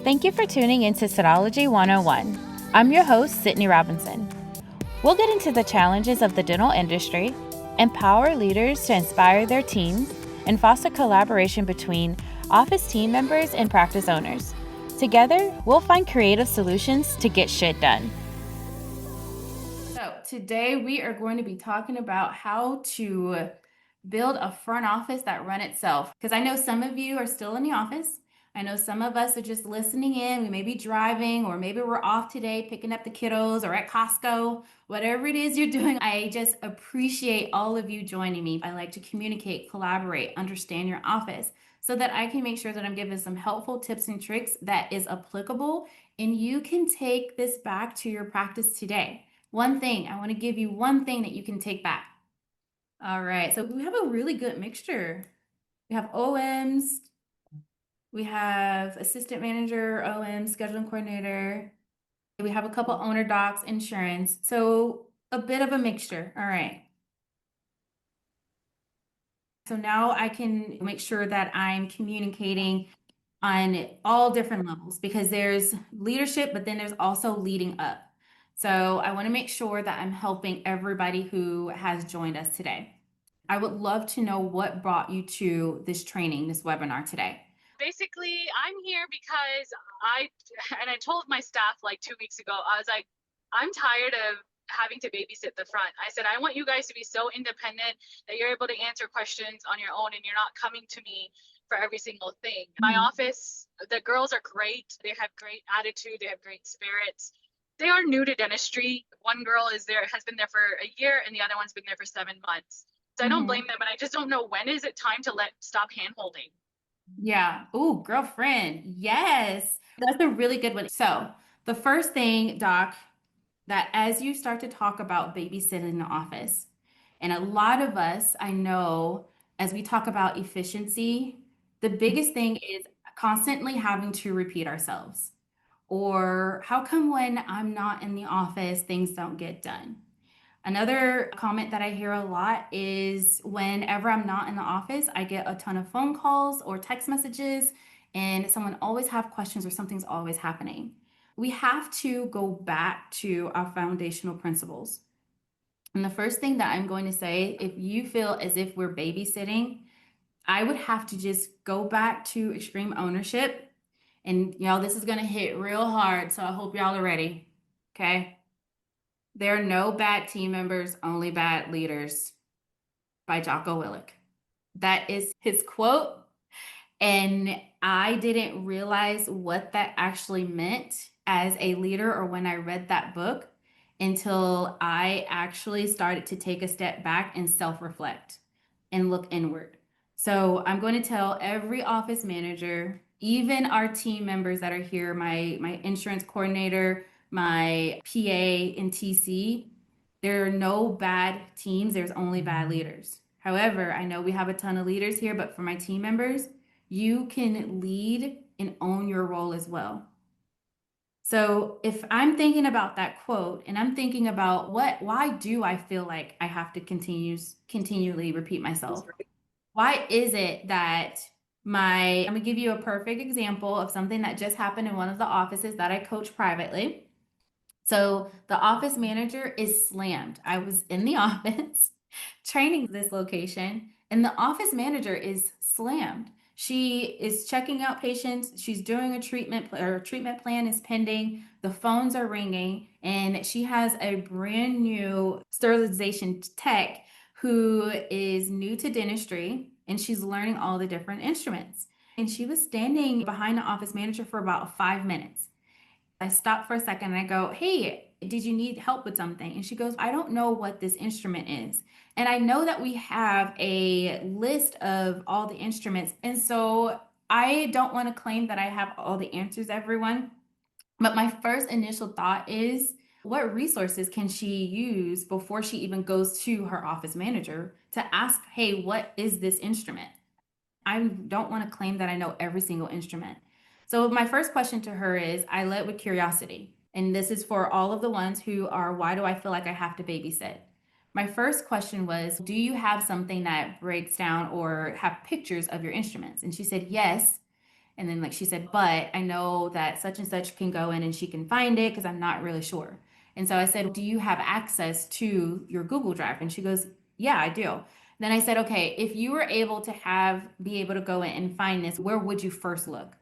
Thank you for tuning into Sydology 101. I'm your host, Sydney Robinson. We'll get into the challenges of the dental industry, empower leaders to inspire their teams, and foster collaboration between office team members and practice owners. Together, we'll find creative solutions to get shit done. So today we are going to be talking about how to build a front office that run itself. Because I know some of you are still in the office. I know some of us are just listening in. We may be driving, or maybe we're off today picking up the kiddos or at Costco, whatever it is you're doing. I just appreciate all of you joining me. I like to communicate, collaborate, understand your office so that I can make sure that I'm giving some helpful tips and tricks that is applicable and you can take this back to your practice today. One thing, I want to give you one thing that you can take back. All right, so we have a really good mixture. We have OMs, we have assistant manager, OM, scheduling coordinator. We have a couple owner docs, insurance. So a bit of a mixture. All right. So now I can make sure that I'm communicating on all different levels because there's leadership, but then there's also leading up. So I want to make sure that I'm helping everybody who has joined us today. I would love to know what brought you to this training, this webinar today. Basically, I'm here because I told my staff like 2 weeks ago, I was like, I'm tired of having to babysit the front. I said, I want you guys to be so independent that you're able to answer questions on your own and you're not coming to me for every single thing. My office, the girls are great. They have great attitude. They have great spirits. They are new to dentistry. One girl has been there for a year and the other one's been there for 7 months. So I don't blame them, but I just don't know when is it time to stop hand holding. Yeah. Ooh, girlfriend. Yes. That's a really good one. So, the first thing, Doc, that as you start to talk about babysitting in the office, and a lot of us, I know, as we talk about efficiency, the biggest thing is constantly having to repeat ourselves. Or how come when I'm not in the office, things don't get done? Another comment that I hear a lot is whenever I'm not in the office, I get a ton of phone calls or text messages, and someone always have questions or something's always happening. We have to go back to our foundational principles. And the first thing that I'm going to say, if you feel as if we're babysitting, I would have to just go back to extreme ownership. And this is going to hit real hard, so I hope y'all are ready. Okay? There are no bad team members, only bad leaders by Jocko Willink. That is his quote. And I didn't realize what that actually meant as a leader or when I read that book until I actually started to take a step back and self reflect and look inward. So I'm going to tell every office manager, even our team members that are here, my insurance coordinator, my PA and TC, there are no bad teams, there's only bad leaders. However, I know we have a ton of leaders here, but for my team members, you can lead and own your role as well. So if I'm thinking about that quote and I'm thinking about why do I feel like I have to continually repeat myself? Why is it that I'm gonna give you a perfect example of something that just happened in one of the offices that I coach privately. So the office manager is slammed. I was in the office training this location, and the office manager is slammed. She is checking out patients. She's doing a treatment plan is pending. The phones are ringing, and she has a brand new sterilization tech who is new to dentistry, and she's learning all the different instruments. And she was standing behind the office manager for about 5 minutes. I stop for a second and I go, "Hey, did you need help with something?" And she goes, "I don't know what this instrument is." And I know that we have a list of all the instruments. And so I don't want to claim that I have all the answers, everyone. But my first initial thought is, what resources can she use before she even goes to her office manager to ask, "Hey, what is this instrument?" I don't want to claim that I know every single instrument. So my first question to her is, I led with curiosity. And this is for all of the ones who are, why do I feel like I have to babysit? My first question was, do you have something that breaks down or have pictures of your instruments? And she said, yes. And then like she said, but I know that such and such can go in and she can find it because I'm not really sure. And so I said, do you have access to your Google Drive? And she goes, yeah, I do. Then I said, okay, if you were able to be able to go in and find this, where would you first look?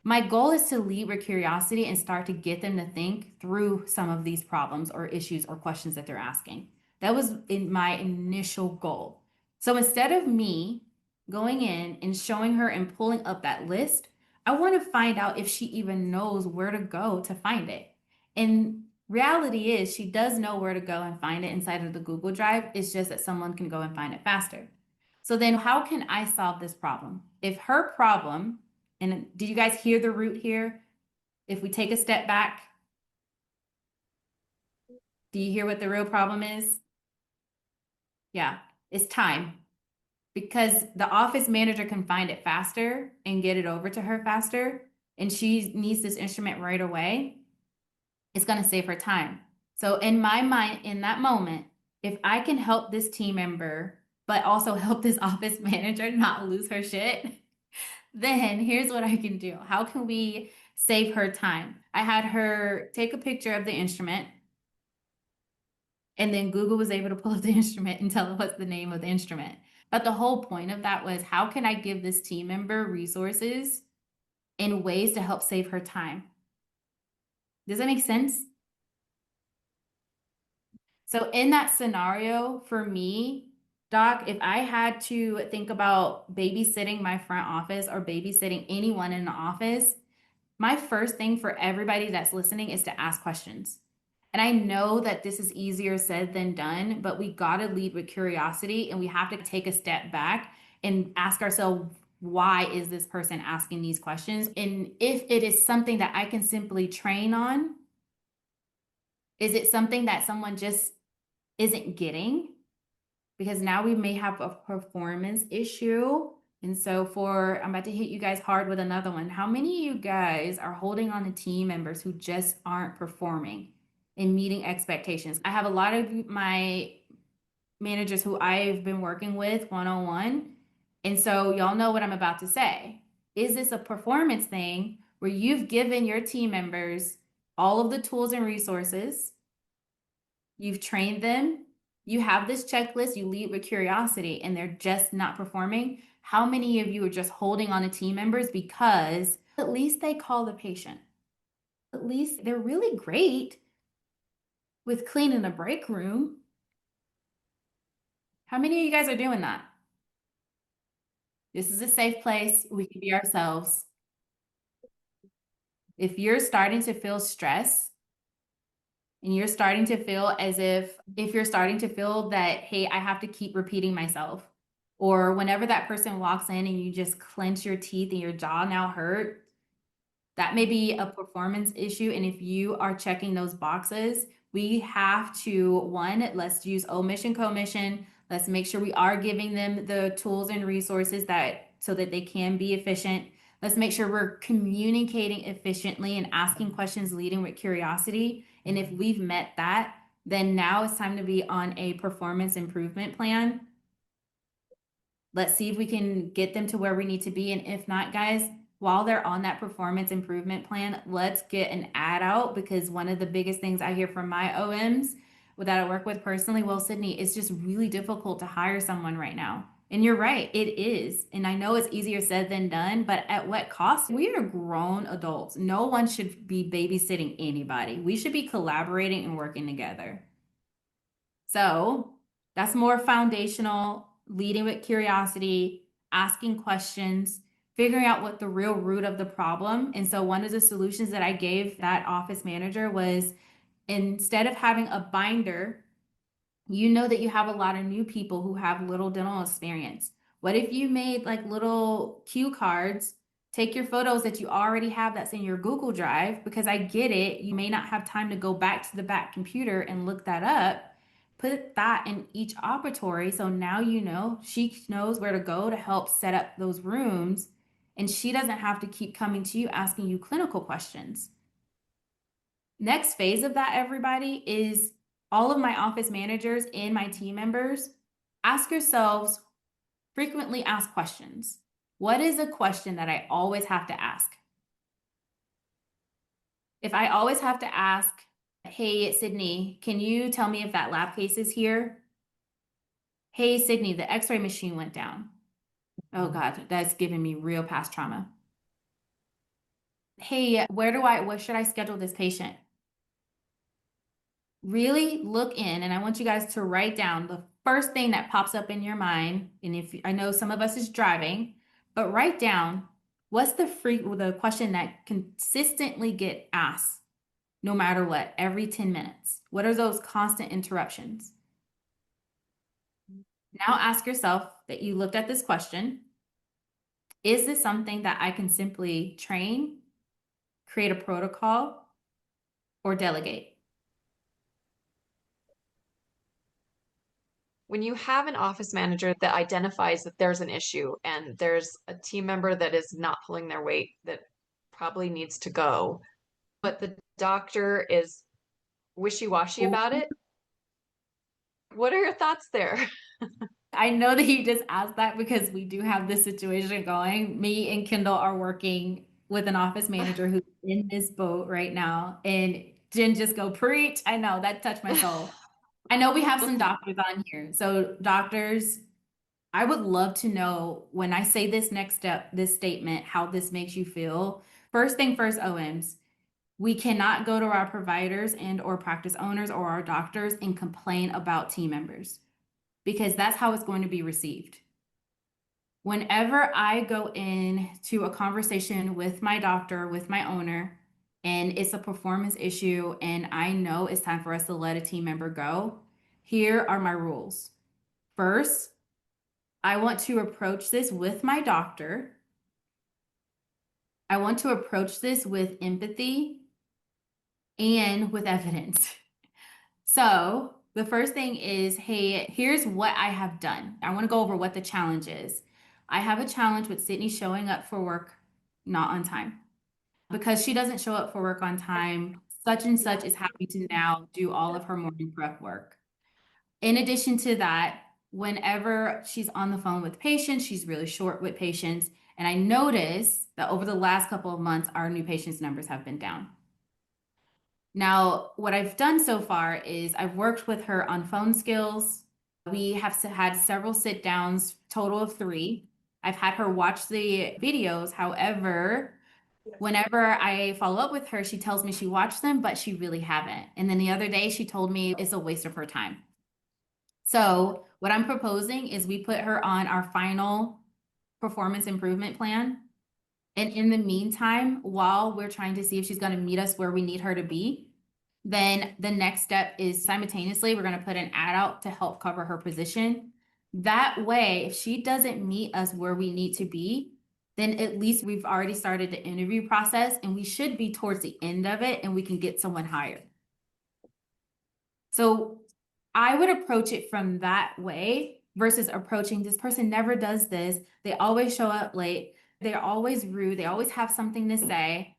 My goal is to lead with curiosity and start to get them to think through some of these problems or issues or questions that they're asking. That was in my initial goal. So instead of me going in and showing her and pulling up that list, I want to find out if she even knows where to go to find it. And reality is she does know where to go and find it inside of the Google Drive. It's just that someone can go and find it faster. So then how can I solve this problem? If her problem, and did you guys hear the root here? If we take a step back, do you hear what the real problem is? Yeah, it's time. Because the office manager can find it faster and get it over to her faster, and she needs this instrument right away, it's going to save her time. So, in my mind, in that moment, if I can help this team member, but also help this office manager not lose her shit, then here's what I can do. How can we save her time? I had her take a picture of the instrument, and then Google was able to pull up the instrument and tell it what's the name of the instrument. But the whole point of that was how can I give this team member resources in ways to help save her time? Does that make sense? So in that scenario, for me, Doc, if I had to think about babysitting my front office or babysitting anyone in the office, my first thing for everybody that's listening is to ask questions. And I know that this is easier said than done, but we got to lead with curiosity and we have to take a step back and ask ourselves, why is this person asking these questions? And if it is something that I can simply train on, is it something that someone just isn't getting? Because now we may have a performance issue. And so I'm about to hit you guys hard with another one. How many of you guys are holding on to team members who just aren't performing and meeting expectations? I have a lot of my managers who I've been working with one-on-one. And so y'all know what I'm about to say. Is this a performance thing where you've given your team members all of the tools and resources? You've trained them. You have this checklist. You lead with curiosity and they're just not performing. How many of you are just holding on to team members because at least they call the patient? At least they're really great with cleaning a break room. How many of you guys are doing that? This is a safe place. We can be ourselves. If you're starting to feel stress, and you're starting to feel as if you're starting to feel that, hey, I have to keep repeating myself, or whenever that person walks in and you just clench your teeth and your jaw now hurt, that may be a performance issue. And if you are checking those boxes, we have to, one, let's use omission, commission. Let's make sure we are giving them the tools and resources that so that they can be efficient. Let's make sure we're communicating efficiently and asking questions, leading with curiosity. And if we've met that, then now it's time to be on a performance improvement plan. Let's see if we can get them to where we need to be. And if not, guys, while they're on that performance improvement plan, let's get an ad out, because one of the biggest things I hear from my OMs that I work with personally, well, Sydney, it's just really difficult to hire someone right now. And you're right, it is. And I know it's easier said than done, but at what cost? We are grown adults. No one should be babysitting anybody. We should be collaborating and working together. So that's more foundational, leading with curiosity, asking questions, figuring out what the real root of the problem. And so one of the solutions that I gave that office manager was, instead of having a binder, you know that you have a lot of new people who have little dental experience. What if you made like little cue cards? Take your photos that you already have that's in your Google Drive, because I get it. You may not have time to go back to the back computer and look that up. Put that in each operatory. So now you know she knows where to go to help set up those rooms. And she doesn't have to keep coming to you asking you clinical questions. Next phase of that, everybody, is all of my office managers and my team members, ask yourselves frequently asked questions. What is a question that I always have to ask? If I always have to ask, hey, Sydney, can you tell me if that lab case is here? Hey, Sydney, the x-ray machine went down. Oh God, that's giving me real past trauma. Hey, where should I schedule this patient? Really look in, and I want you guys to write down the first thing that pops up in your mind. And if I know some of us is driving, but write down what's the question that consistently get asked no matter what, every 10 minutes. What are those constant interruptions? Now ask yourself that you looked at this question. Is this something that I can simply train, create a protocol, or delegate? When you have an office manager that identifies that there's an issue and there's a team member that is not pulling their weight that probably needs to go, but the doctor is wishy-washy Ooh, about it, what are your thoughts there? I know that you just asked that because we do have this situation going. Me and Kendall are working with an office manager who's in this boat right now. And Jen just go, preach. I know that touched my soul. I know we have some doctors on here. So, doctors, I would love to know when I say this next step, this statement, how this makes you feel. First thing first, OMs, we cannot go to our providers and or practice owners or our doctors and complain about team members because that's how it's going to be received. Whenever I go into a conversation with my doctor, with my owner, and it's a performance issue and I know it's time for us to let a team member go, here are my rules. First, I want to approach this with my doctor. I want to approach this with empathy and with evidence. So, the first thing is, hey, here's what I have done. I want to go over what the challenge is. I have a challenge with Sydney showing up for work not on time. Because she doesn't show up for work on time, such and such is having to now do all of her morning prep work. In addition to that, whenever she's on the phone with patients, she's really short with patients. And I notice that over the last couple of months, our new patients numbers have been down. Now, what I've done so far is I've worked with her on phone skills. We have had several sit downs, total of 3. I've had her watch the videos. However, whenever I follow up with her, she tells me she watched them, but she really haven't. And then the other day, she told me it's a waste of her time. So, what I'm proposing is we put her on our final performance improvement plan. And in the meantime, while we're trying to see if she's going to meet us where we need her to be, then the next step is simultaneously, we're going to put an ad out to help cover her position. That way, if she doesn't meet us where we need to be, then at least we've already started the interview process and we should be towards the end of it and we can get someone hired. So I would approach it from that way versus approaching this person never does this. They always show up late. They're always rude. They always have something to say.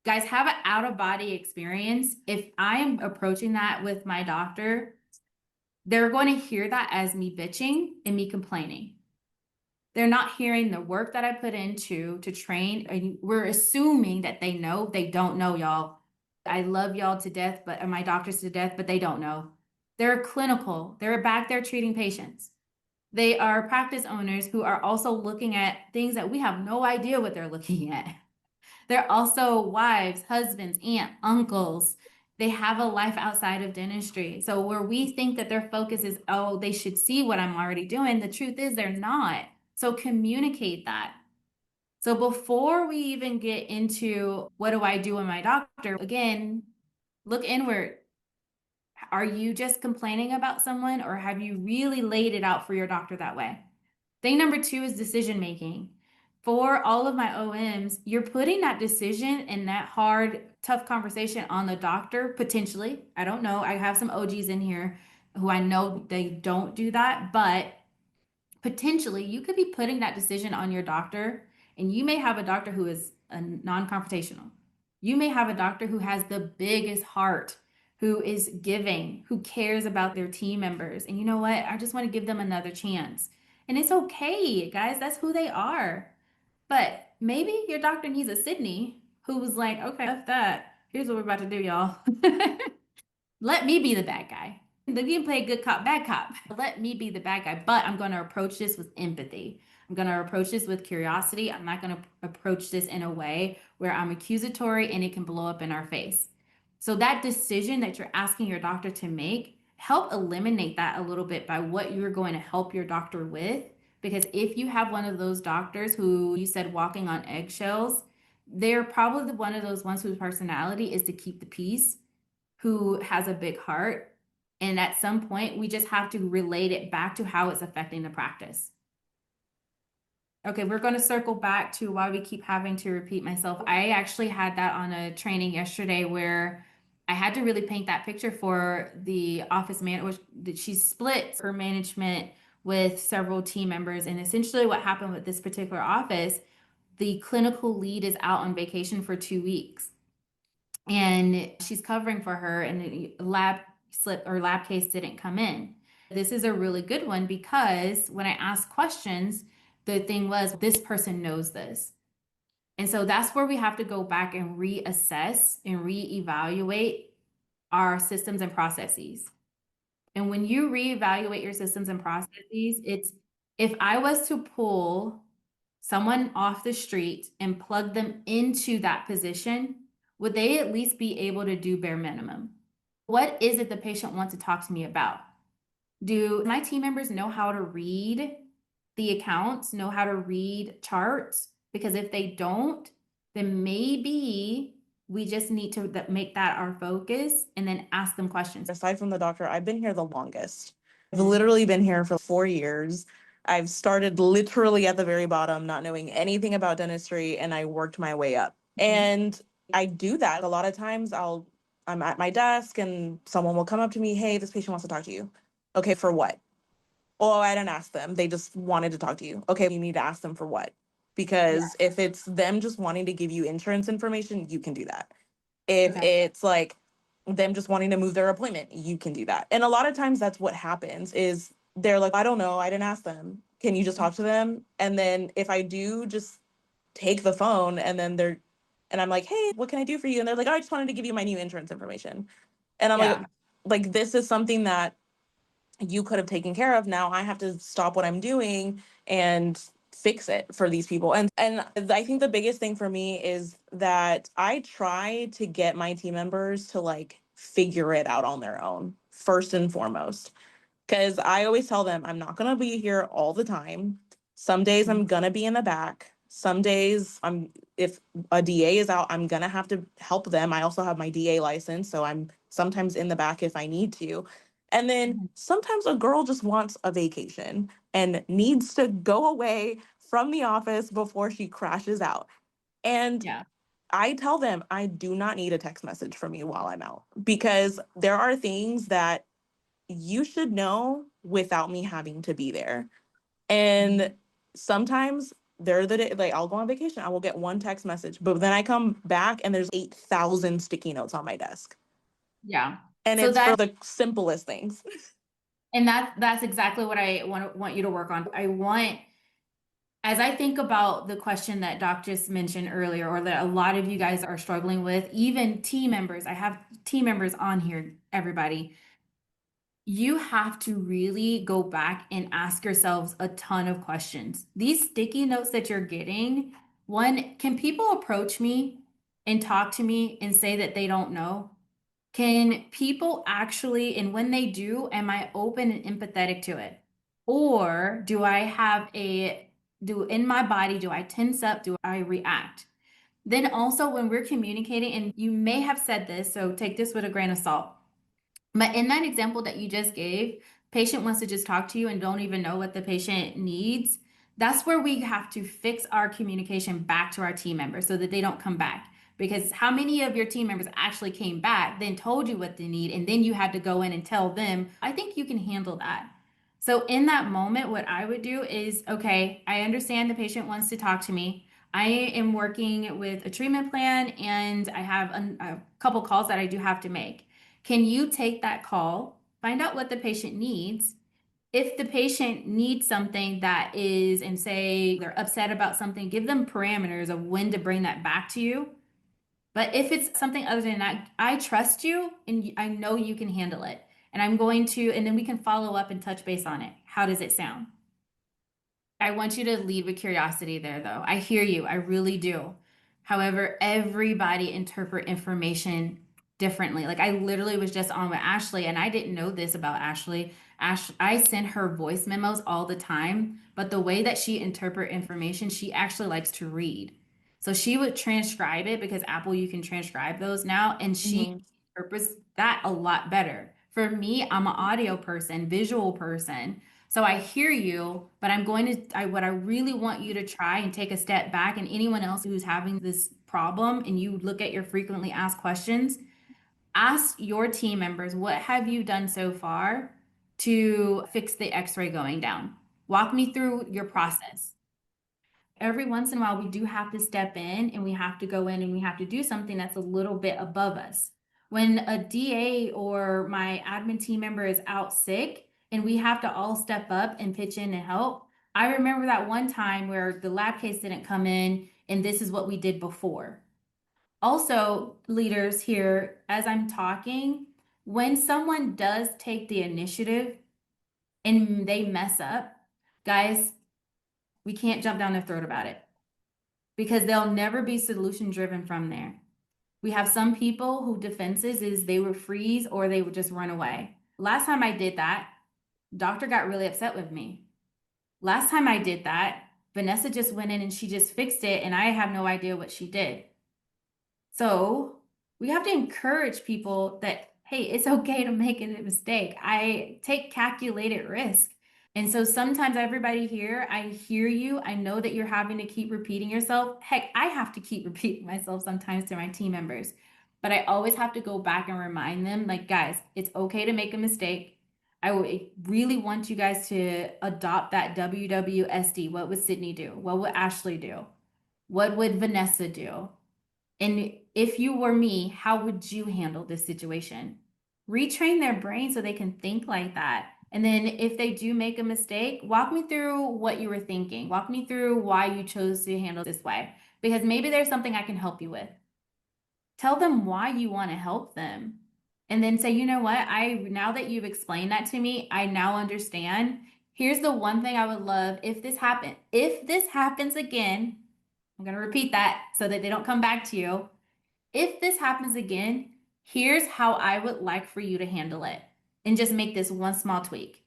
Guys, have an out of body experience. If I am approaching that with my doctor, they're going to hear that as me bitching and me complaining. They're not hearing the work that I put into to train. And we're assuming that they know. They don't know, y'all. I love y'all to death, but my doctors to death, but they don't know. They're clinical. They're back there treating patients. They are practice owners who are also looking at things that we have no idea what they're looking at. They're also wives, husbands, aunt, uncles. They have a life outside of dentistry. So where we think that their focus is, oh, they should see what I'm already doing, the truth is they're not. So communicate that. So before we even get into what do I do with my doctor, again, look inward. Are you just complaining about someone or have you really laid it out for your doctor that way? Thing number 2 is decision making. For all of my OMs, you're putting that decision and that hard, tough conversation on the doctor, potentially. I don't know. I have some OGs in here who I know they don't do that, but potentially you could be putting that decision on your doctor, and you may have a doctor who is a non-confrontational. You may have a doctor who has the biggest heart, who is giving, who cares about their team members. And you know what? I just want to give them another chance. And it's okay, guys. That's who they are. But maybe your doctor needs a Sydney who was like, okay, F that. Here's what we're about to do, y'all. Let me be the bad guy. Then you can play good cop, bad cop. Let me be the bad guy, but I'm going to approach this with empathy. I'm going to approach this with curiosity. I'm not going to approach this in a way where I'm accusatory and it can blow up in our face. So that decision that you're asking your doctor to make, help eliminate that a little bit by what you're going to help your doctor with. Because if you have one of those doctors who you said walking on eggshells, they're probably one of those ones whose personality is to keep the peace, who has a big heart. And at some point, we just have to relate it back to how it's affecting the practice. Okay, we're going to circle back to why we keep having to repeat myself. I actually had that on a training yesterday where I had to really paint that picture for the office manager. She split her management with several team members. And essentially, what happened with this particular office, the clinical lead is out on vacation for 2 weeks. And she's covering for her, and the lab slip or lab case didn't come in. This is a really good one because when I asked questions, the thing was this person knows this. And so that's where we have to go back and reassess and reevaluate our systems and processes. And when you reevaluate your systems and processes, it's if I was to pull someone off the street and plug them into that position, would they at least be able to do bare minimum? What is it the patient wants to talk to me about? Do my team members know how to read the accounts, know how to read charts? Because if they don't, then maybe we just need to make that our focus and then ask them questions. Aside from the doctor, I've been here the longest. I've literally been here for 4 years. I've started literally at the very bottom, not knowing anything about dentistry, and I worked my way up. And I do that. A lot of times I'm at my desk and someone will come up to me, hey, this patient wants to talk to you. Okay, for what? Oh, I didn't ask them. They just wanted to talk to you. Okay, you need to ask them for what? Because if it's them just wanting to give you insurance information, you can do that. If it's like them just wanting to move their appointment, you can do that. And a lot of times that's what happens is they're like, I don't know, I didn't ask them. Can you just talk to them? And then if I do just take the phone and I'm like, hey, what can I do for you? And they're like, oh, I just wanted to give you my new insurance information. And I'm like, this is something that you could have taken care of. Now I have to stop what I'm doing and fix it for these people. And I think the biggest thing for me is that I try to get my team members to like figure it out on their own, first and foremost. Because I always tell them I'm not gonna be here all the time. Some days I'm gonna be in the back. Some days if a DA is out, I'm gonna have to help them. I also have my DA license, so I'm sometimes in the back if I need to. And then sometimes a girl just wants a vacation and needs to go away from the office before she crashes out. And I tell them I do not need a text message from you while I'm out because there are things that you should know without me having to be there. And sometimes they're the day, like I'll go on vacation, I will get one text message, but then I come back and there's 8,000 sticky notes on my desk. Yeah. And So it's for the simplest things. And that's exactly what I want you to work on. As I think about the question that Doc just mentioned earlier, or that a lot of you guys are struggling with, even team members, I have team members on here, everybody. You have to really go back and ask yourselves a ton of questions. These sticky notes that you're getting, one, can people approach me and talk to me and say that they don't know? Can people actually, and when they do, am I open and empathetic to it? Or do I have in my body, do I tense up? Do I react? Then also when we're communicating, and you may have said this, so take this with a grain of salt. But in that example that you just gave, patient wants to just talk to you and don't even know what the patient needs. That's where we have to fix our communication back to our team members so that they don't come back. Because how many of your team members actually came back, then told you what they need, and then you had to go in and tell them, I think you can handle that. So in that moment, what I would do is, okay, I understand the patient wants to talk to me. I am working with a treatment plan and I have a couple calls that I do have to make. Can you take that call, find out what the patient needs, If the patient needs something that is, and say they're upset about something, give them parameters of when to bring that back to you. But if it's something other than that, I trust you and I know you can handle it. And I'm going to, and then we can follow up and touch base on it. How does it sound? I want you to lead with curiosity there, though. I hear you. I really do. However, everybody interpret information differently. Like I literally was just on with Ashley, and I didn't know this about Ashley. I send her voice memos all the time, but the way that she interpret information, she actually likes to read. So she would transcribe it because Apple, you can transcribe those now, and she interprets that a lot better. For me, I'm an audio person, visual person. So I hear you, but what I really want you to try and take a step back, and anyone else who's having this problem and you look at your frequently asked questions, ask your team members, what have you done so far to fix the x-ray going down? Walk me through your process. Every once in a while, we do have to step in and we have to go in and we have to do something that's a little bit above us. When a DA or my admin team member is out sick and we have to all step up and pitch in and help, I remember that one time where the lab case didn't come in and this is what we did before. Also, leaders here, as I'm talking, when someone does take the initiative and they mess up, guys, we can't jump down their throat about it because they'll never be solution driven from there. We have some people who defenses is they would freeze or they would just run away. Last time I did that, doctor got really upset with me. Last time I did that, Vanessa just went in and she just fixed it and I have no idea what she did. So we have to encourage people that, hey, it's okay to make a mistake. I take calculated risk. And so sometimes everybody here, I hear you. I know that you're having to keep repeating yourself. Heck, I have to keep repeating myself sometimes to my team members. But I always have to go back and remind them, like, guys, it's okay to make a mistake. I really want you guys to adopt that WWSD. What would Sydney do? What would Ashley do? What would Vanessa do? And if you were me, how would you handle this situation? Retrain their brain so they can think like that. And then if they do make a mistake, walk me through what you were thinking. Walk me through why you chose to handle this way. Because maybe there's something I can help you with. Tell them why you want to help them. And then say, you know what? Now that you've explained that to me, I now understand. Here's the one thing I would love if this happens again, I'm going to repeat that so that they don't come back to you. If this happens again, here's how I would like for you to handle it. And just make this one small tweak.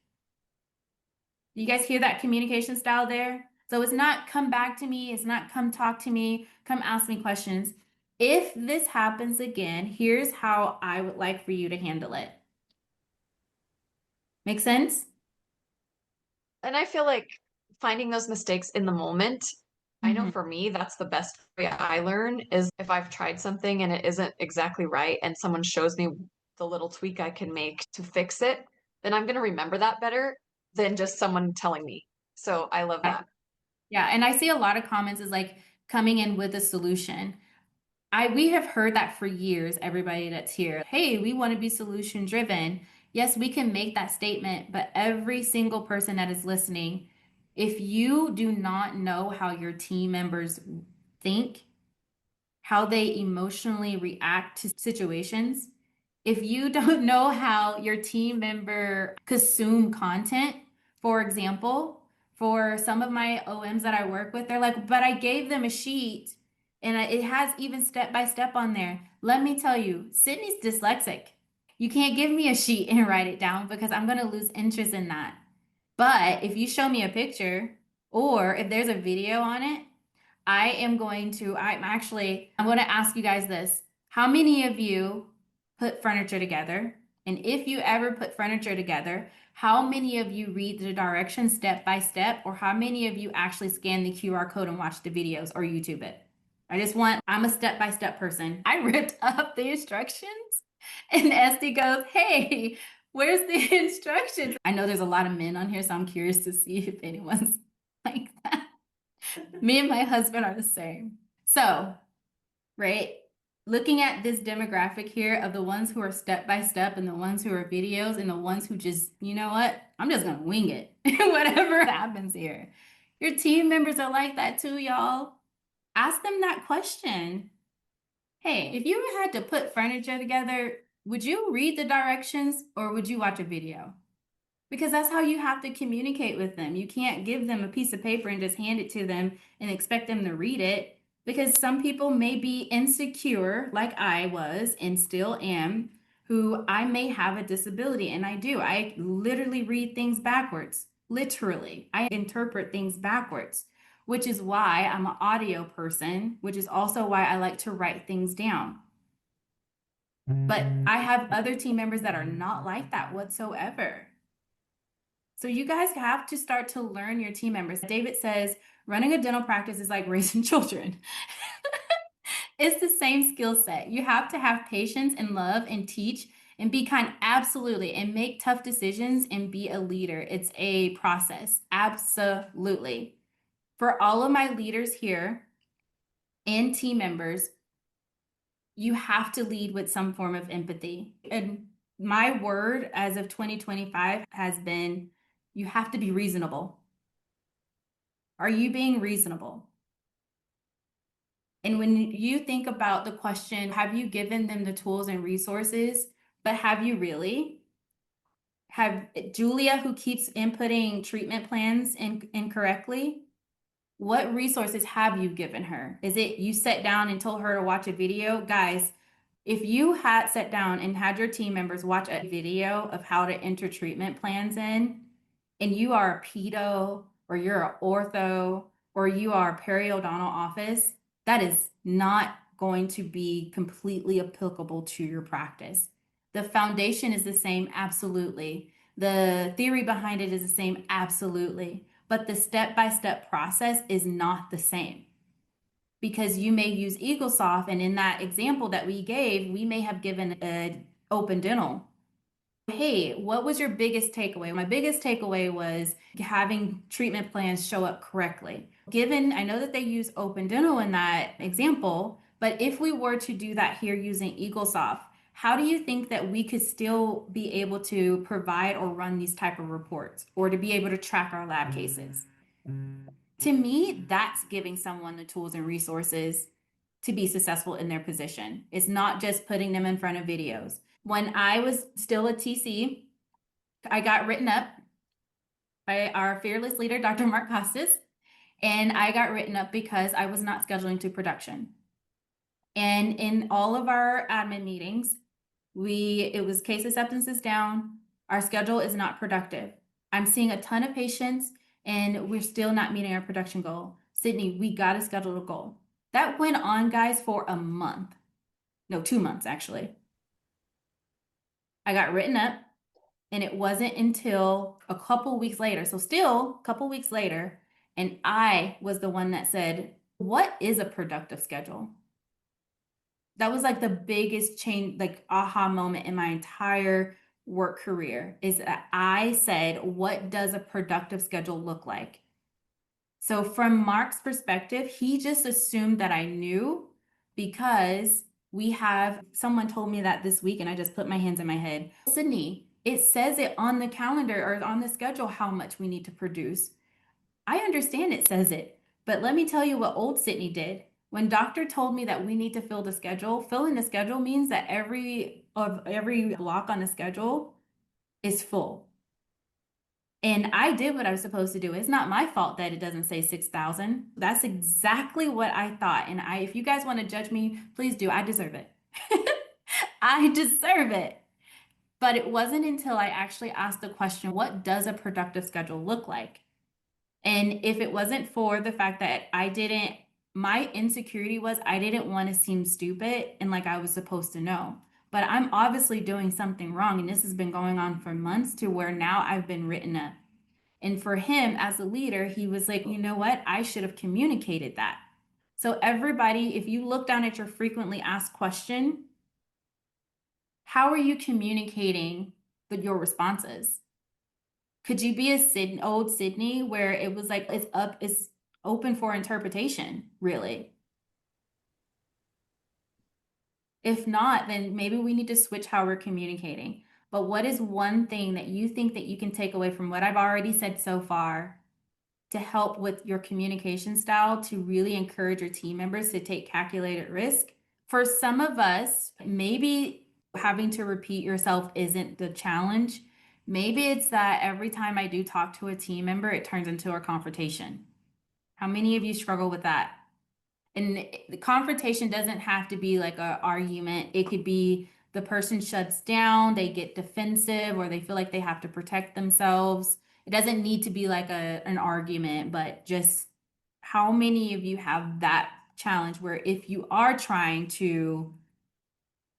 You guys hear that communication style there? So it's not come back to me. It's not come talk to me. Come ask me questions. If this happens again, here's how I would like for you to handle it. Make sense? And I feel like finding those mistakes in the moment, I know for me, that's the best way I learn is if I've tried something and it isn't exactly right and someone shows me the little tweak I can make to fix it, then I'm going to remember that better than just someone telling me. So I love that. Yeah, and I see a lot of comments is like coming in with a solution. We have heard that for years, everybody that's here. Hey, we want to be solution driven. Yes, we can make that statement, but every single person that is listening, if you do not know how your team members think, how they emotionally react to situations, if you don't know how your team member consume content, for example, for some of my OMs that I work with, they're like, but I gave them a sheet and it has even step by step on there. Let me tell you, Sydney's dyslexic. You can't give me a sheet and write it down because I'm going to lose interest in that. But if you show me a picture or if there's a video on it, I'm going to ask you guys this. How many of you put furniture together? And if you ever put furniture together, how many of you read the directions step by step, or how many of you actually scan the QR code and watch the videos or YouTube it? I'm a step by step person. I ripped up the instructions and Esty goes, hey, where's the instructions? I know there's a lot of men on here, so I'm curious to see if anyone's like that. Me and my husband are the same. So, right? looking at this demographic here of the ones who are step by step and the ones who are videos and the ones who just, you know what, I'm just gonna wing it, whatever happens here. Your team members are like that too, y'all. Ask them that question. Hey, if you had to put furniture together, would you read the directions or would you watch a video? Because that's how you have to communicate with them. You can't give them a piece of paper and just hand it to them and expect them to read it. Because some people may be insecure, like I was and still am, who I may have a disability, and I do. I literally read things backwards. Literally, I interpret things backwards, which is why I'm an audio person, which is also why I like to write things down. But I have other team members that are not like that whatsoever. So you guys have to start to learn your team members. David says running a dental practice is like raising children. It's the same skill set. You have to have patience and love and teach and be kind, absolutely, and make tough decisions and be a leader. It's a process, absolutely. For all of my leaders here and team members, you have to lead with some form of empathy. And my word as of 2025 has been, you have to be reasonable. Are you being reasonable? And when you think about the question, have you given them the tools and resources? But have you really? Have Julia, who keeps inputting treatment plans incorrectly, what resources have you given her? Is it you sat down and told her to watch a video? Guys, if you had sat down and had your team members watch a video of how to enter treatment plans in, and you are a pedo or you're an ortho or you are a periodontal office, that is not going to be completely applicable to your practice. The foundation is the same, absolutely. The theory behind it is the same, absolutely. But the step-by-step process is not the same. Because you may use EagleSoft, and in that example that we gave, we may have given an open dental. Hey, what was your biggest takeaway? My biggest takeaway was having treatment plans show up correctly. Given, I know that they use open dental in that example, but if we were to do that here using EagleSoft, how do you think that we could still be able to provide or run these type of reports or to be able to track our lab cases? To me, that's giving someone the tools and resources to be successful in their position. It's not just putting them in front of videos. When I was still a TC, I got written up by our fearless leader, Dr. Mark Costas, and I got written up because I was not scheduling to production. And in all of our admin meetings, it was case acceptance is down. Our schedule is not productive. I'm seeing a ton of patients and we're still not meeting our production goal. Sydney, we got to schedule a goal. That went on, guys, for a month. No, 2 months actually. I got written up and it wasn't until a couple weeks later. So still a couple weeks later, and I was the one that said, what is a productive schedule? That was like the biggest change, like aha moment in my entire work career is that I said, what does a productive schedule look like? So from Mark's perspective, he just assumed that I knew because someone told me that this week and I just put my hands in my head. Sydney, it says it on the calendar or on the schedule how much we need to produce. I understand it says it, but let me tell you what old Sydney did. When doctor told me that we need to fill the schedule, filling the schedule means that every block on the schedule is full. And I did what I was supposed to do. It's not my fault that it doesn't say 6,000. That's exactly what I thought. And if you guys want to judge me, please do. I deserve it. I deserve it. But it wasn't until I actually asked the question, what does a productive schedule look like? And if it wasn't for the fact that my insecurity was I didn't want to seem stupid and like I was supposed to know. But I'm obviously doing something wrong. And this has been going on for months to where now I've been written up. And for him as a leader, he was like, you know what? I should have communicated that. So everybody, if you look down at your frequently asked question, how are you communicating your responses? Could you be old Sydney where it was like it's open for interpretation, really? If not, then maybe we need to switch how we're communicating. But what is one thing that you think that you can take away from what I've already said so far to help with your communication style to really encourage your team members to take calculated risk? For some of us, maybe having to repeat yourself isn't the challenge. Maybe it's that every time I do talk to a team member, it turns into a confrontation. How many of you struggle with that? And the confrontation doesn't have to be like an argument. It could be the person shuts down, they get defensive, or they feel like they have to protect themselves. It doesn't need to be like an argument, but just how many of you have that challenge where if you are trying to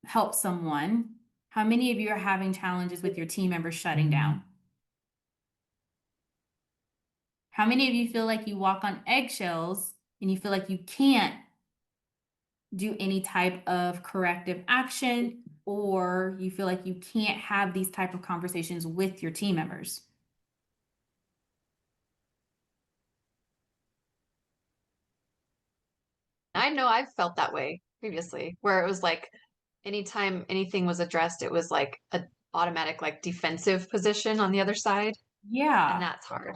help someone, how many of you are having challenges with your team members shutting down? How many of you feel like you walk on eggshells and you feel like you can't do any type of corrective action, or you feel like you can't have these type of conversations with your team members? I know I've felt that way previously, where it was like anytime anything was addressed, it was like a automatic like defensive position on the other side, and Yeah. that's hard.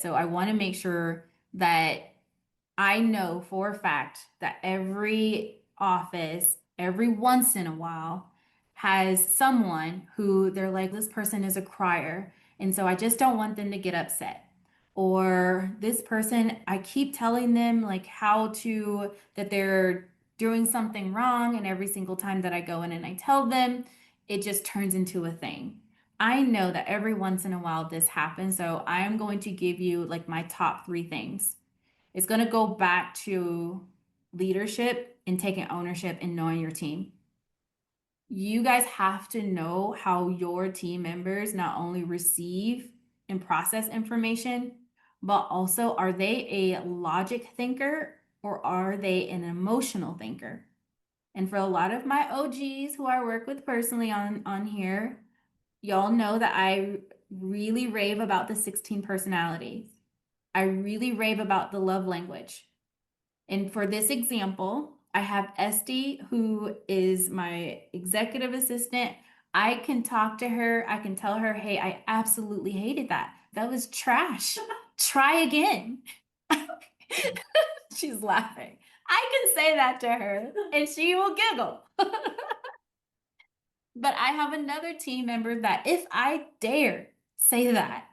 So I want to make sure that I know for a fact that every office, every once in a while, has someone who they're like, this person is a crier. And so I just don't want them to get upset. Or this person, I keep telling them like that they're doing something wrong. And every single time that I go in and I tell them, it just turns into a thing. I know that every once in a while this happens. So I am going to give you like my top three things. It's going to go back to leadership and taking ownership and knowing your team. You guys have to know how your team members not only receive and process information, but also are they a logic thinker or are they an emotional thinker? And for a lot of my OGs who I work with personally on here, y'all know that I really rave about the 16 personalities. I really rave about the love language. And for this example, I have Esty, who is my executive assistant. I can talk to her. I can tell her, hey, I absolutely hated that. That was trash. Try again. She's laughing. I can say that to her and she will giggle. But I have another team member that if I dare say that,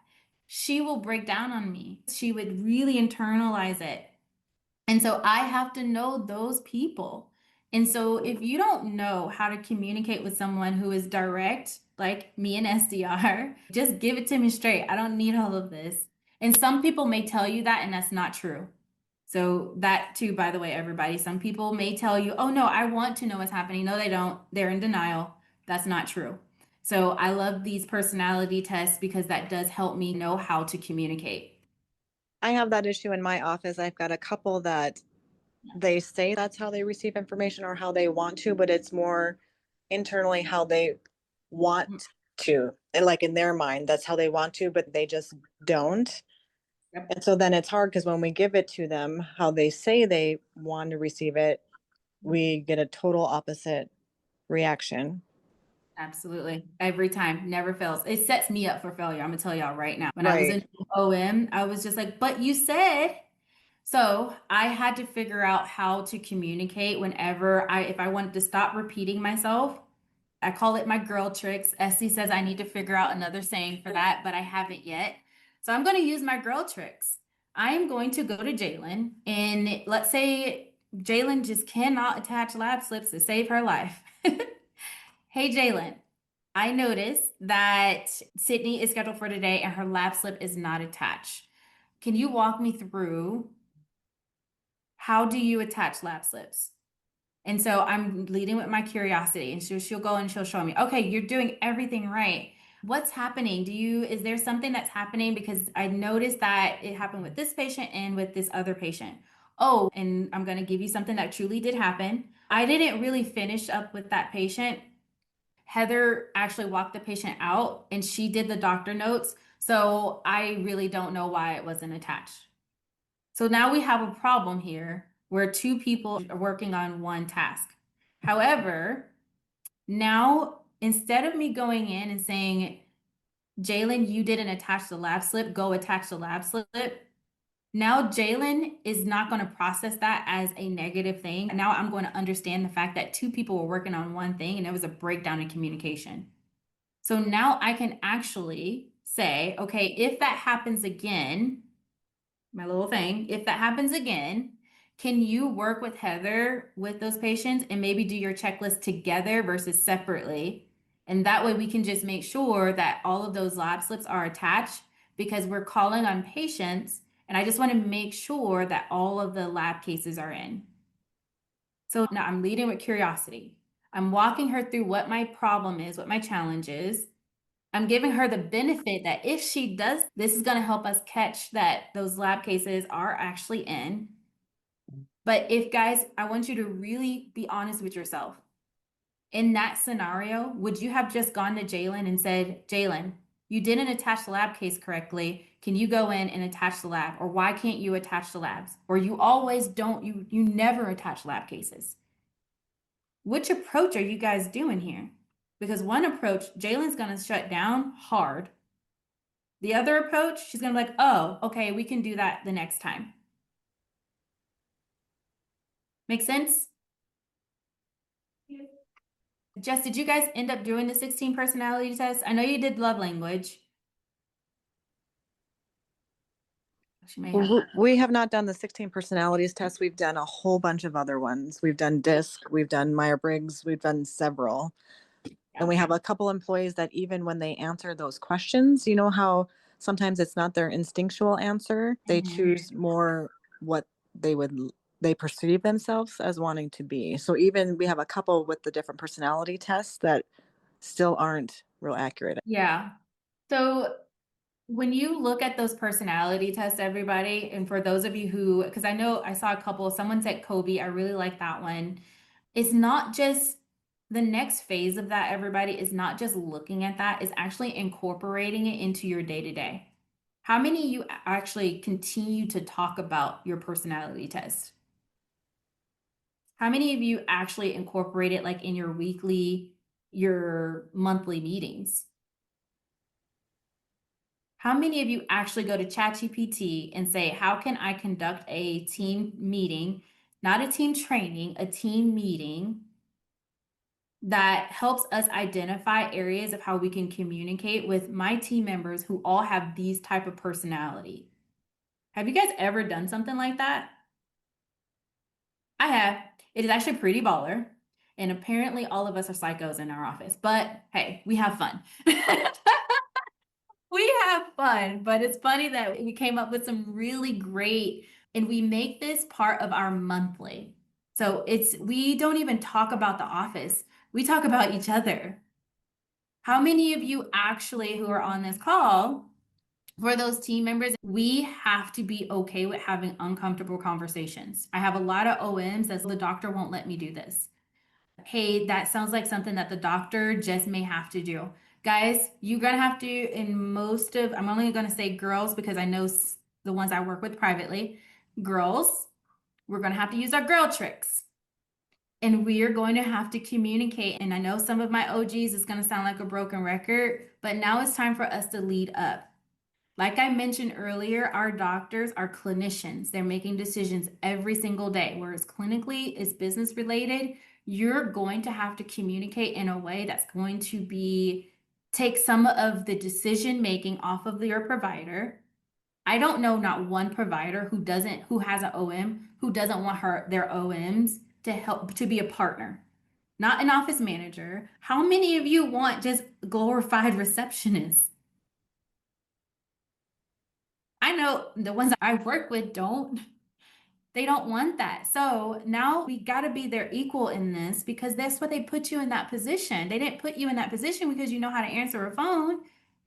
she will break down on me. She would really internalize it. And so I have to know those people. And so if you don't know how to communicate with someone who is direct, like me and SDR, just give it to me straight. I don't need all of this. And some people may tell you that, and that's not true. So that too, by the way, everybody, some people may tell you, oh no, I want to know what's happening. No, they don't. They're in denial. That's not true. So I love these personality tests because that does help me know how to communicate. I have that issue in my office. I've got a couple that they say that's how they receive information or how they want to, but it's more internally how they want to. And like in their mind, that's how they want to, but they just don't. Yep. And so then it's hard because when we give it to them, how they say they want to receive it, we get a total opposite reaction. Absolutely. Every time, never fails. It sets me up for failure. I'm gonna tell y'all right now. When I was in Right. OM, I was just like, but you said. So I had to figure out how to communicate if I wanted to stop repeating myself. I call it my girl tricks. Essie says I need to figure out another saying for that, but I haven't yet. So I'm going to use my girl tricks. I am going to go to Jalen, and let's say Jalen just cannot attach lab slips to save her life. Hey, Jalen, I noticed that Sydney is scheduled for today and her lab slip is not attached. Can you walk me through how do you attach lab slips? And so I'm leading with my curiosity, and she'll go and she'll show me, okay, you're doing everything right. What's happening? Is there something that's happening? Because I noticed that it happened with this patient and with this other patient. Oh, and I'm going to give you something that truly did happen. I didn't really finish up with that patient. Heather actually walked the patient out and she did the doctor notes. So I really don't know why it wasn't attached. So now we have a problem here where two people are working on one task. However, now instead of me going in and saying, Jalen, you didn't attach the lab slip, go attach the lab slip. Now Jalen is not going to process that as a negative thing. Now I'm going to understand the fact that two people were working on one thing and there was a breakdown in communication. So now I can actually say, okay, if that happens again, my little thing, if that happens again, can you work with Heather with those patients and maybe do your checklist together versus separately? And that way we can just make sure that all of those lab slips are attached because we're calling on patients. And I just want to make sure that all of the lab cases are in. So now I'm leading with curiosity. I'm walking her through what my problem is, what my challenge is. I'm giving her the benefit that if she does, this is going to help us catch that those lab cases are actually in. But if guys, I want you to really be honest with yourself. In that scenario, would you have just gone to Jalen and said, Jalen, you didn't attach the lab case correctly. Can you go in and attach the lab? Or why can't you attach the labs? Or you always don't, you never attach lab cases. Which approach are you guys doing here? Because one approach, Jalen's going to shut down hard. The other approach, she's going to be like, oh, okay, we can do that the next time. Make sense? Jess, did you guys end up doing the 16 personality test? I know you did love language. She may have. We have not done the 16 personalities test. We've done a whole bunch of other ones. We've done DISC, we've done Myers-Briggs, we've done several. And we have a couple employees that even when they answer those questions, you know how sometimes it's not their instinctual answer. They choose more what they perceive themselves as wanting to be. So even we have a couple with the different personality tests that still aren't real accurate. Yeah. So when you look at those personality tests, everybody, and for those of you who, because I know I saw a couple, someone said Kobe, I really like that one. It's not just the next phase of that, everybody, is not just looking at that, is actually incorporating it into your day-to-day. How many of you actually continue to talk about your personality test? How many of you actually incorporate it like in your weekly, your monthly meetings? How many of you actually go to ChatGPT and say, how can I conduct a team meeting, not a team training, a team meeting that helps us identify areas of how we can communicate with my team members who all have these type of personality? Have you guys ever done something like that? I have. It is actually pretty baller. And apparently all of us are psychos in our office, but hey, we have fun. We have fun, but it's funny that we came up with some really great, and we make this part of our monthly. So we don't even talk about the office. We talk about each other. How many of you actually who are on this call, for those team members, we have to be okay with having uncomfortable conversations. I have a lot of OMs that the doctor won't let me do this. Hey, that sounds like something that the doctor just may have to do. Guys, you're gonna have to, I'm only gonna say girls because I know the ones I work with privately. Girls, we're gonna have to use our girl tricks. And we are going to have to communicate. And I know some of my OGs is gonna sound like a broken record, but now it's time for us to lead up. Like I mentioned earlier, our doctors are clinicians. They're making decisions every single day, whereas clinically is business related. You're going to have to communicate in a way that's going to take some of the decision making off of your provider. I don't know not one provider who has an OM who doesn't want their OMs to help to be a partner, not an office manager. How many of you want just glorified receptionists? I know the ones I work with they don't want that. So now we got to be their equal in this because that's what they put you in that position. They didn't put you in that position because you know how to answer a phone.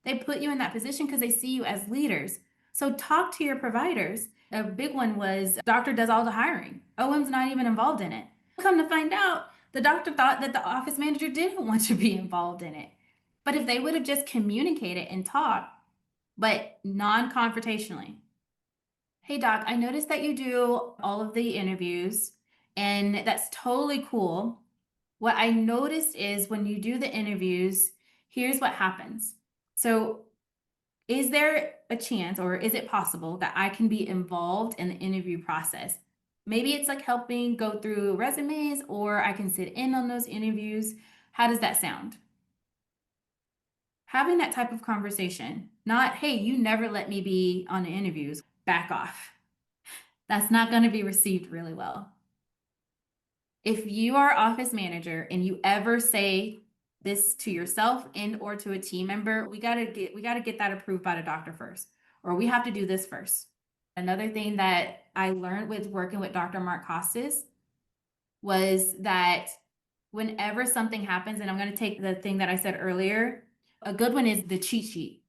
They put you in that position because they see you as leaders. So talk to your providers. A big one was doctor does all the hiring. OM's not even involved in it. Come to find out, the doctor thought that the office manager didn't want to be involved in it. But if they would have just communicated and talked, but non-confrontationally. Hey doc, I noticed that you do all of the interviews and that's totally cool. What I noticed is when you do the interviews, here's what happens. So, is there a chance or is it possible that I can be involved in the interview process? Maybe it's like helping go through resumes, or I can sit in on those interviews. How does that sound? Having that type of conversation, not, hey, you never let me be on the interviews, back off. That's not going to be received really well. If you are office manager and you ever say this to yourself and or to a team member, we got to get that approved by the doctor first, or we have to do this first. Another thing that I learned with working with Dr. Mark Costas was that whenever something happens, and I'm going to take the thing that I said earlier, a good one is the cheat sheet.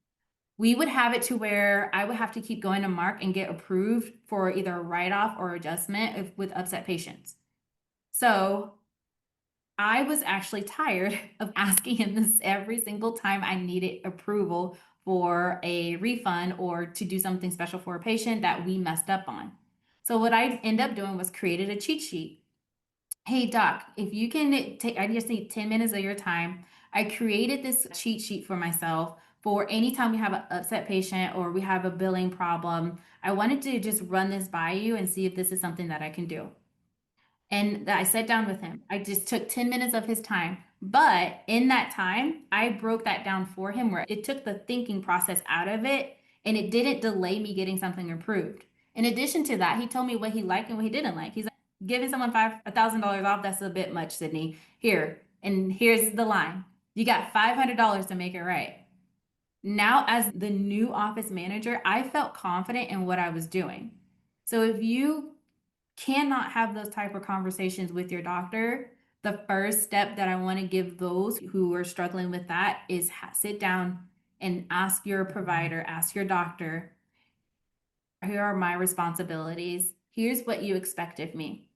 We would have it to where I would have to keep going to Mark and get approved for either a write-off or adjustment with upset patients. So I was actually tired of asking him this every single time I needed approval for a refund or to do something special for a patient that we messed up on. So what I ended up doing was created a cheat sheet. Hey doc, if you can take, I just need 10 minutes of your time. I created this cheat sheet for myself for anytime we have an upset patient or we have a billing problem. I wanted to just run this by you and see if this is something that I can do. And I sat down with him. I just took 10 minutes of his time. But in that time, I broke that down for him where it took the thinking process out of it and it didn't delay me getting something approved. In addition to that, he told me what he liked and what he didn't like. He's like, giving someone $1,000 off, that's a bit much, Sydney. Here, and here's the line. You got $500 to make it right. Now, as the new office manager, I felt confident in what I was doing. So if you cannot have those type of conversations with your doctor, the first step that I want to give those who are struggling with that is sit down and ask your provider, ask your doctor, here are my responsibilities. Here's what you expect of me.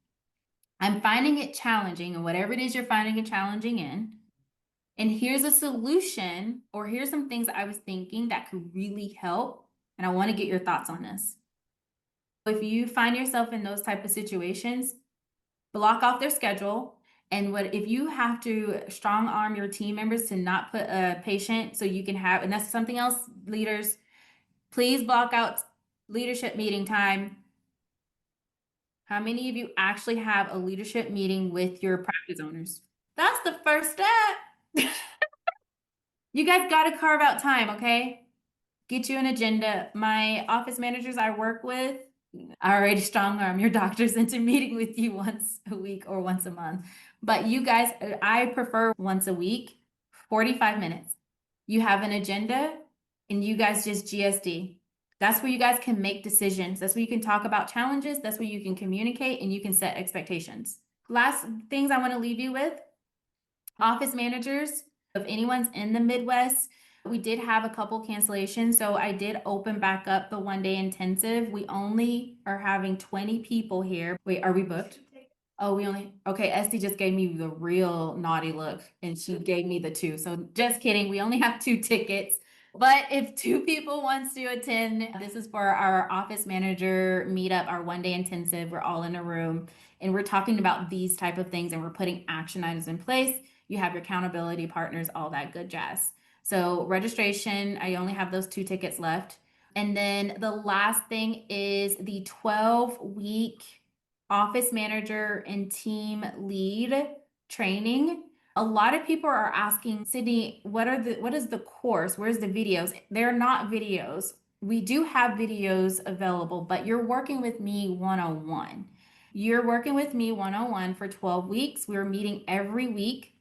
I'm finding it challenging, and whatever it is you're finding it challenging in. And here's a solution, or here's some things I was thinking that could really help. And I want to get your thoughts on this. If you find yourself in those type of situations, block off their schedule. And if you have to strong arm your team members to not put a patient so you can have, and that's something else, leaders, please block out leadership meeting time. How many of you actually have a leadership meeting with your practice owners? That's the first step. You guys got to carve out time, okay? Get you an agenda. My office managers I work with, I already strong arm your doctors into meeting with you once a week or once a month. But you guys, I prefer once a week, 45 minutes. You have an agenda and you guys just GSD. That's where you guys can make decisions. That's where you can talk about challenges. That's where you can communicate and you can set expectations. Last things I want to leave you with, office managers, if anyone's in the Midwest, we did have a couple cancellations. So I did open back up the 1-day intensive. We only are having 20 people here. Wait, are we booked? Oh, okay, Esty just gave me the real naughty look and she gave me the 2. So just kidding. We only have 2 tickets. But if 2 people wants to attend, this is for our office manager meetup, our 1-day intensive. We're all in a room and we're talking about these type of things and we're putting action items in place. You have your accountability partners, all that good jazz. So registration, I only have those 2 tickets left. And then the last thing is the 12-week office manager and team lead training. A lot of people are asking, Sydney, what is the course? Where's the videos? They're not videos. We do have videos available, but you're working with me one-on-one. You're working with me one-on-one for 12 weeks. We're meeting every week.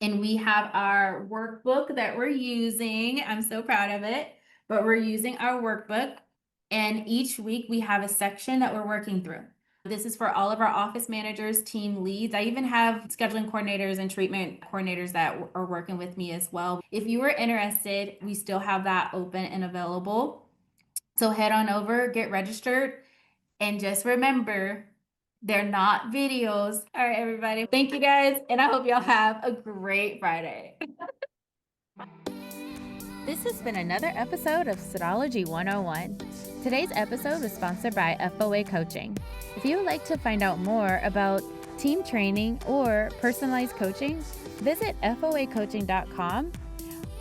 And we have our workbook that we're using. I'm so proud of it, but we're using our workbook. And each week we have a section that we're working through. This is for all of our office managers, team leads. I even have scheduling coordinators and treatment coordinators that are working with me as well. If you are interested, we still have that open and available. So head on over, get registered, and just remember, they're not videos. All right, everybody. Thank you guys. And I hope y'all have a great Friday. This has been another episode of Sydology 101. Today's episode was sponsored by FOA Coaching. If you would like to find out more about team training, or personalized coaching, visit foacoaching.com.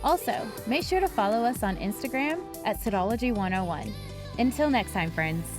Also, make sure to follow us on Instagram at Sydology 101. Until next time, friends.